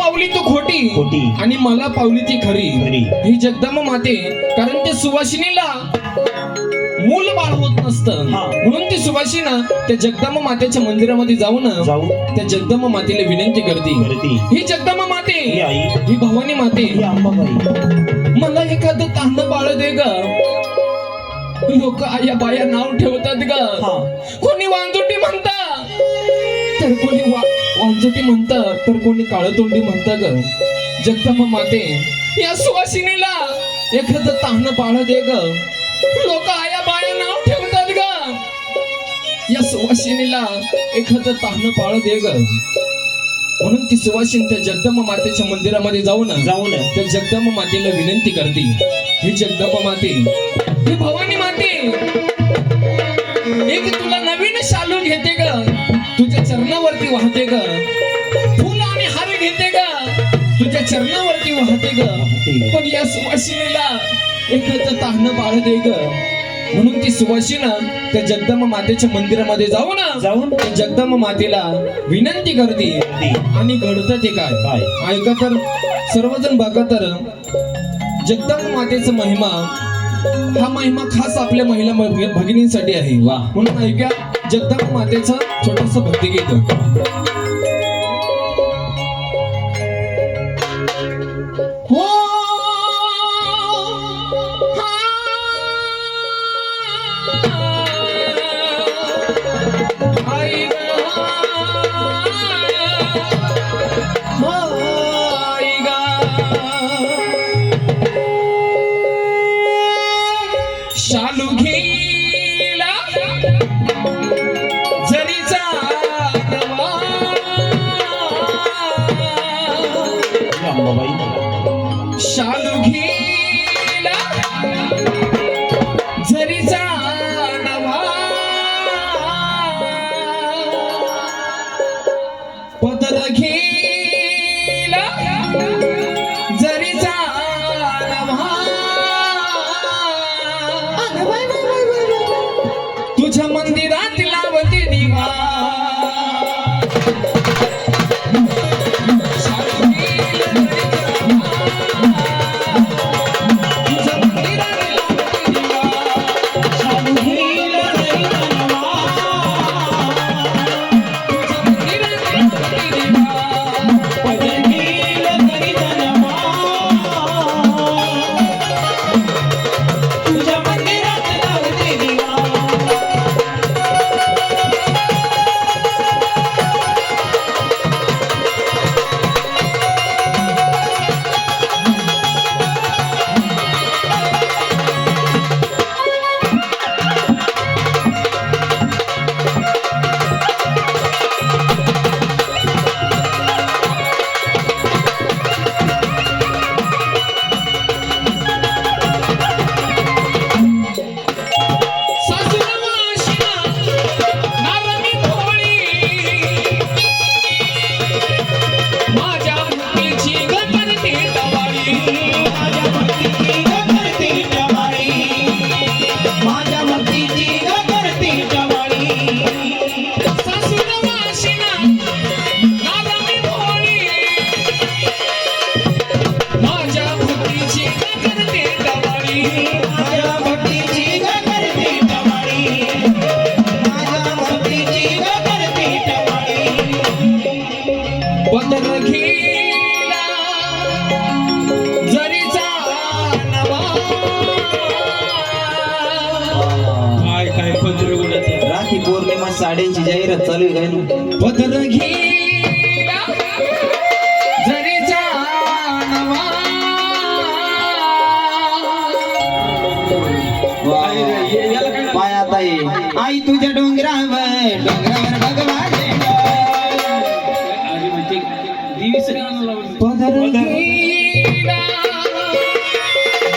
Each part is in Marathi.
पावली तू खोटी खोटी आणि मला पावली ती खरी खरी. ही जगदंबा माते, कारण ते सुवासिनीला मूल बाळ होत नसतं, हा. म्हणून ती सुवासिना त्या जगदंबा मातेच्या मंदिरामध्ये जाऊन त्या जगदंबा मातेला विनंती करते, ही जगदंबा माते, ही आई, ही भवानी माते, ही अंबाबाई, मला एखादं तान्ह बाळ दे ग. लोक आया बाया नाव ठेवतात ग. हा. कोणी वांजुटी म्हणता, तर कोणी वांजुटी म्हणतं, तर कोणी काळतोंडी म्हणतं ग. जगदंबा माते, या सुवासिनीला एखादं तान्ह बाळ दे ग. लोक आया बाया नाव ठेवतात ग. या सुवासिनीला एखादं तान्ह बाळ दे ग. म्हणून ती सुवासिनी त्या जगदंबा मातेच्या मंदिरामध्ये जाऊन त्या जगदंबा मातेला विनंती करते, ही जगदंबा माते, ही भवानी माते, एक तुला नवीन शालू घेते ग, तुझ्या चरणावरती वाहते ग. फुल आणि हार घेते ग, तुझ्या चरणावरती वाहते ग. पण या सुवासिनीला एखादं तान्ह बाळ दे ग. म्हणून ती सुवासिना त्या जगदंबा मातेच्या मंदिरामध्ये जाऊन त्या जगदंबा मातेला विनंती करते. आणि घडतं ते काय ऐका तर सर्वजण बघा तर. जगदंबा मातेचा महिमा, हा महिमा खास आपल्या महिला भगिनींसाठी आहे. वा, म्हणून ऐका जगदंबा मातेचं छोटस भक्तिगीत. हो शालू घेला जरीचा नवा, शालू घेला जरीचा नवा, पदर घेला जरीचा नवा, तुझ्या मंदिरात लावते दिवा. राखी पौर्णिमा साड्यांची जाहिरात चालू आहे ना. पदर घेला जरीचा नवा, पाय आता आई तुझ्या डोंगरावर भगवान पदर घेला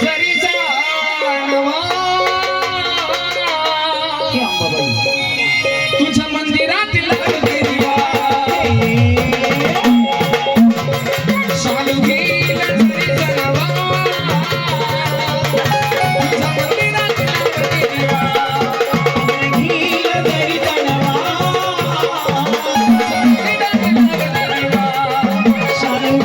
जरीचा नवा, तुझ्या मंदिरात लावते दिवा. शालू घेला जरीचा नवा, तुझ्या मंदिरात लावते दिवा. घेला जरीचा नवा, तुझ्या मंदिरात लावते दिवा. शालू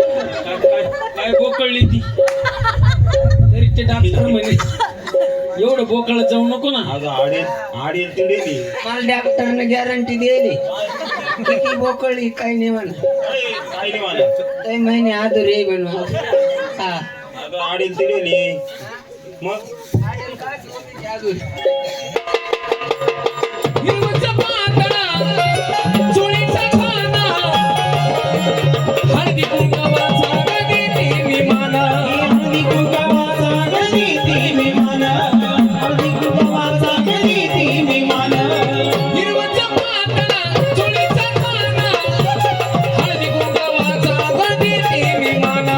काय बोकळली ती तरी ते डॉक्टर म्हणे एवढं बोकळत जाऊ नको ना. अगं आडील तिडेली मला डॉक्टरने गॅरंटी दिली किती बोकळी काही नाही म्हणा काय नाही मला काही महिने आदर ये बनवा हा अगं आडील तिडेली मग हिरवंच पातळा, चोळीचा खाना, हळदी कुंकवाचा देते मी माना. हळदी कुंकवाचा देते मी माना. हळदी कुंकवाचा देते मी माना. हिरवंच पातळा, चोळीचा खाना, हळदी कुंकवाचा देते मी माना.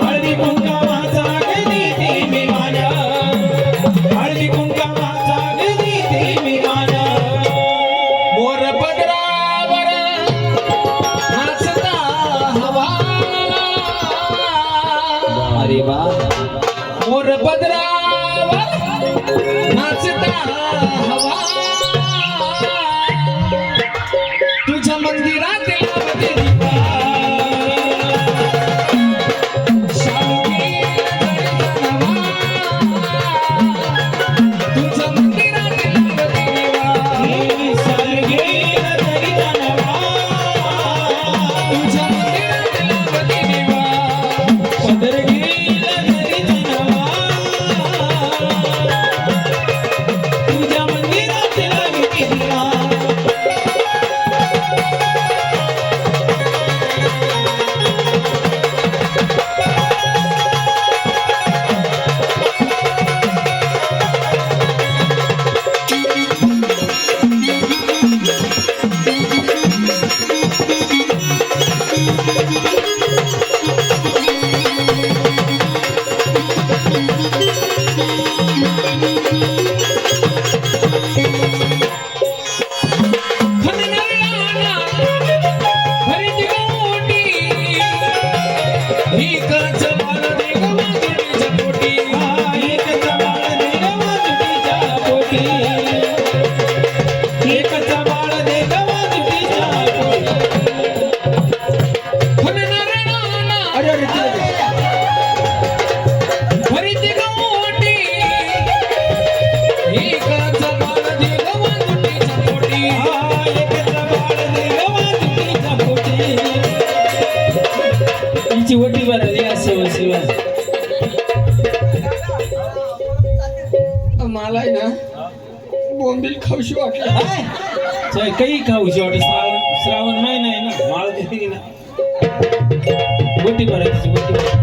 हळदी कुंकवाचा देते मी माना. हळदी कुंकवाचा देते मी माना. मोर पदरावर नाचता हवा. अरे वा मोर पदरावर नाचता हवा. तुझ्या मंदिरात लावते दिवा. शालुके दर्शनवा. तुझ्या मंदिरात लावते दिवा. सरगे तरी जानवा. तुझ्या मंदिरात लावते दिवा. पदर घेईल तरी जानवा. तुझ्या मंदिरात लागते दिवा. खणणाऱ्याला भरीत गोटी. एकच बाळ दे ग मागणीच्या पोटी. एकच बाळ दे ग वाजवीच्या पोटी. एकच बाळ दे ग वाजवीच्या पोटी. खणणाऱ्याला अरे अरे ते- भरीत गोटी. एकच बाळ दे ग मागणीच्या पोटी. एकच बाळ दे ग वाजवीच्या पोटी. तिची वटी भरायली असे शिवाय मला आहे ना बोंबील खाऊशी वाटलं काही खाऊ शेवटी श्रावण महिना आहे ना. माळ दिली की ना वटी भराय तिची वटी भराय.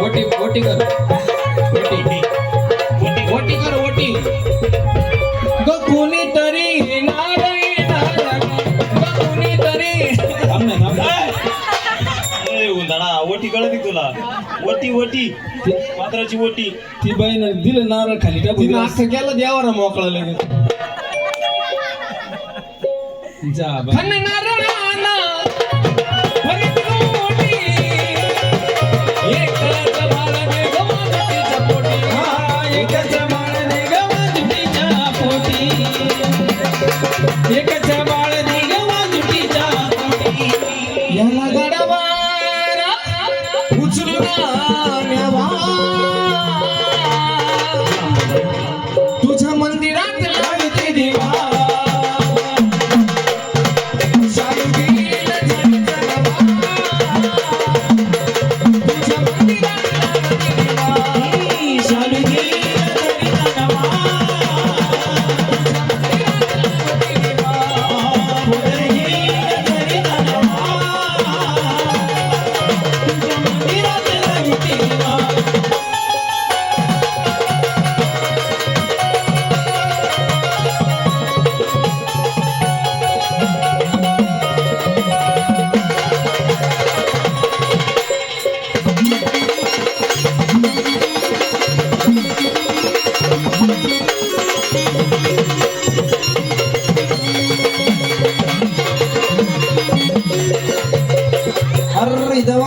वटी वटी कर. वटी कर वटी. ग कोणीतरी येणार येणार. ग कोणीतरी. थांब ना, थांब ना. उंदाडा वटी कळत तुला. वटी वटी पात्राची वटी. ती बाईनं दिलं नारळ खाली तिनं टाकून असं केलं देवाला मोकळा लगेच. जा बा. खणणाऱ्याला भरीत गोटी. एकच बाळ दे ग मागणीच्या पोटी. एकच बाळ दे ग वाजवीच्या पोटी. एकच बाळ दे ग वाजवीच्या पोटी. याला गडवार उचलून न्यावा. तुझ्या मंदिरात लावते दिवा. शालू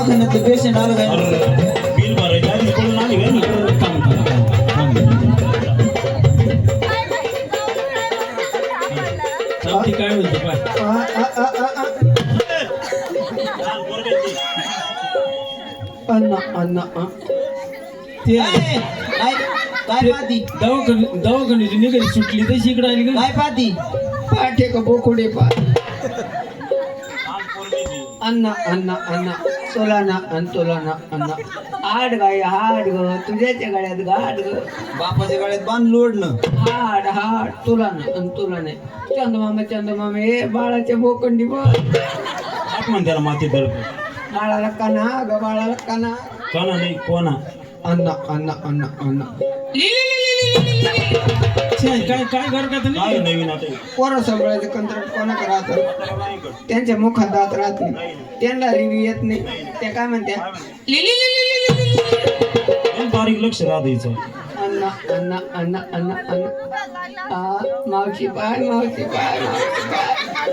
दवाखान्यात पेशंट आलं काय बिल भरायच्या आधी पळून आली काय ना काम चालती काय म्हणतो काय अन्न अन्न ते काय काय पाहती दवाखान्याची निघाली सुटली तशी इकडे आली का काय पाहती पाठे का बोकुडे पा अन्न अन्न अन्न तुला ना अन तुला ना अन्न हाड गाय हाड ग तुझ्याच्या गळ्यात गाड ग बापाच्या गळ्यात बांध लोडणं हाड हाड तुला ना अन तुला नाही चंदमामा हे बाळाच्या बोकंडी बघ टाक म्हण त्याला माती दळप बाळाला काना ग बाळाला काना कोणा नाही कोणा अन्न अन्न अन्न अन्न छे, काय काय घर का तुम्ही काय नवीन आता पोरं सांभाळायचं कंत्राट कोणाकडे राहतं त्यांच्या मुखात दात राहत नाही त्यांना रिव्ह्यू येत नाही त्या काय म्हणत्या पण बारीक लक्ष राहायचं अन्न अन्न अन्न अन्न अन्न मावशी पाय मावशी पाय मावशी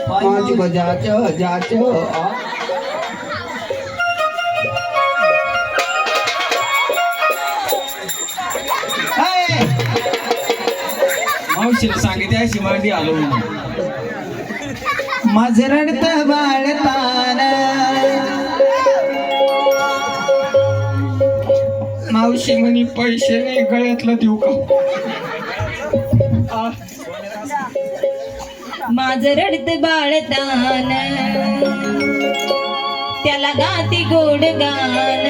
पाय मावशी को जाचो जाचो मावशीला सांगितले अशी मांडी आलो माझं रडत बाळताना मावशी म्हणे पैसे नाही गळ्यातलं देऊ का माझं रडत बाळतान त्याला गाती गोड गान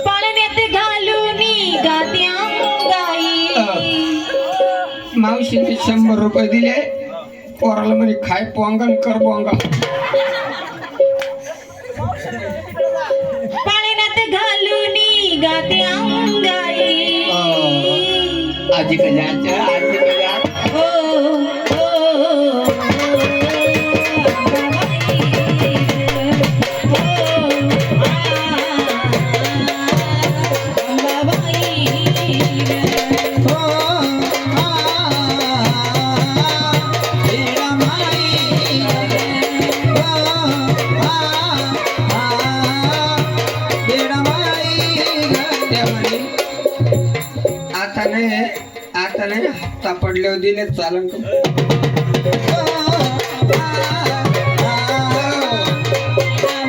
पाळण्यात घालून गाती अंगाई मावशीने 100 रुपये दिले पोराला म्हणे खाय पोंगल कर बोंगा पाळण्यात घालून गाती अंगाई आजी का जायचं आजी का जायचं हो आता नाही हप्ता पडल्यावर दिले चालन का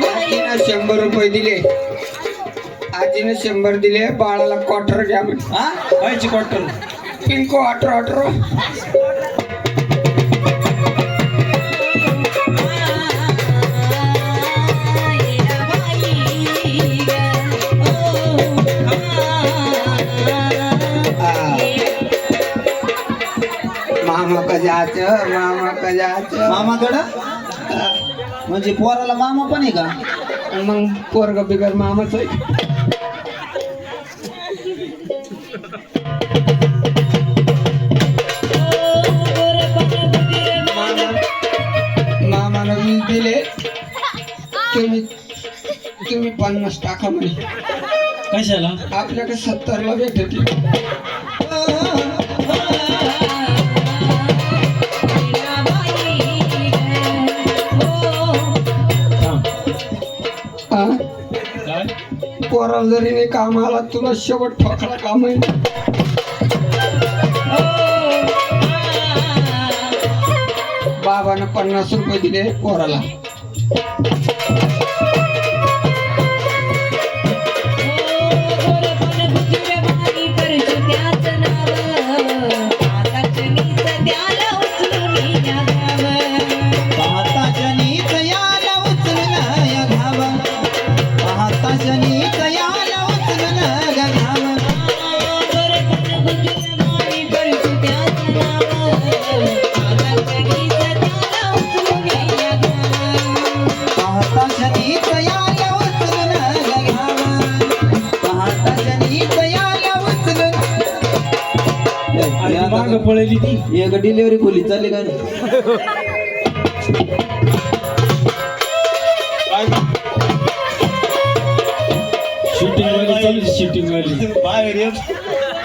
आजीनं 100 रुपये दिले आजीने 100 दिले बाळाला क्वार्टर घ्या म्हणे हा व्हायची क्वार्टर पिंको 18 मामा का जायचं मामाकडं म्हणजे पोराला मामा पण आहे का मग पोरग बिगर मामाच आहे मामानं 20 दिले तुम्ही 50 टाका म्हणे कशाला आपल्याकडे 70 ला भेटते काय पोराला जरी नाही काम आला तुला शेवट ठोकला काम आहे बाबानं 50 रुपये दिले पोराला माग पळली ती एक डिलिव्हरी खोली चालली का नाही शूटिंग वाली चालू शूटिंग वाली बाहेर ये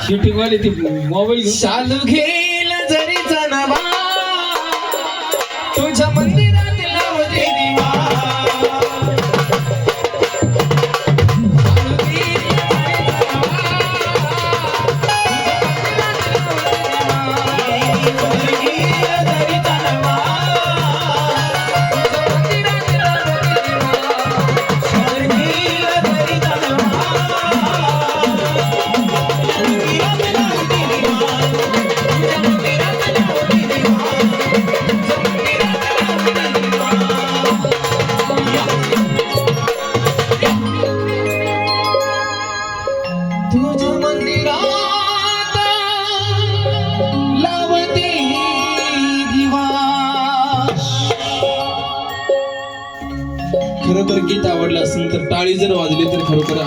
शूटिंग वाली ती मोबाईल घेऊन चालू घेईल जरी जनाबा तुझ्या मंदिरात लावते दिवा खरोखर गीत आवडलं असेल तर टाळी जर वाजली तर खरोखर